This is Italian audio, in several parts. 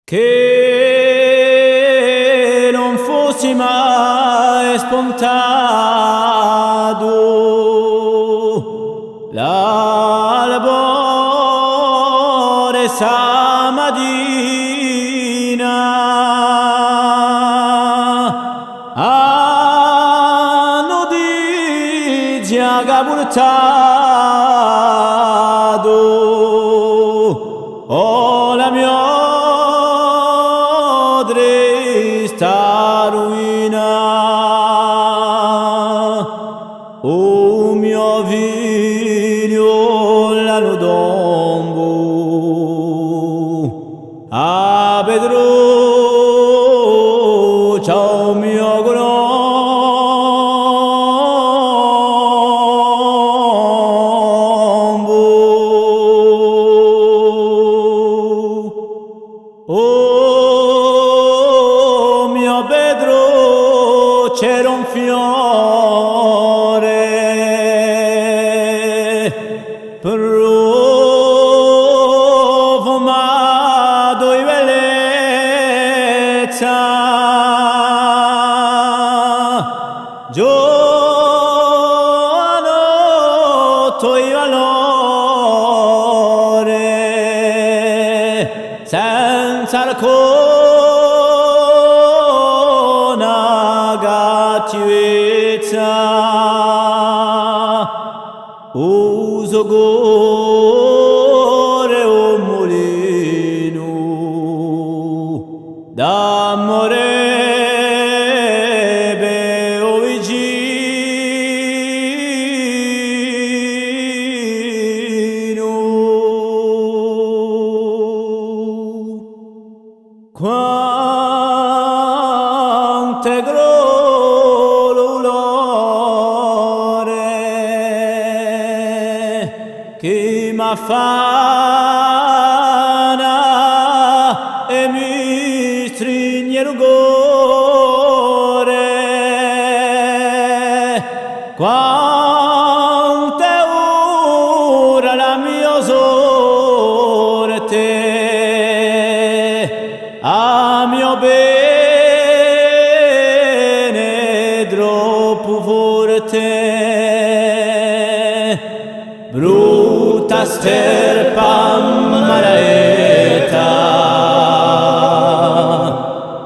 che non fossi mai spuntato l'albore stamattina a notizia che ha portato la mia trista ruina. O mio figlio l'anno dombo a Pedro, ciao mio colombo. Oh mio Pedro, c'era un fiore profumato di bellezza, giovanotto di valore, senza alcuna cattivezza. Uso cuore un mulino d'amore beo vicino. Quante che m'affana e mi stringe il cuore. Quante ora la mia sorte a mio bene troppo forte. Brutta sterpa malaeta,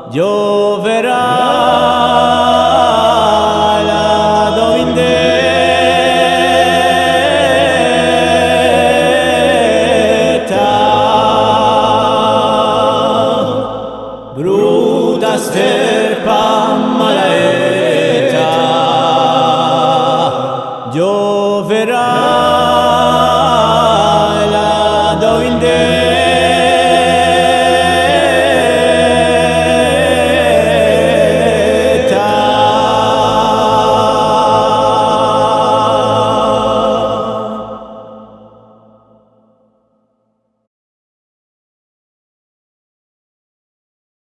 gioverà la vendetta. Brutta sterpa malaeta,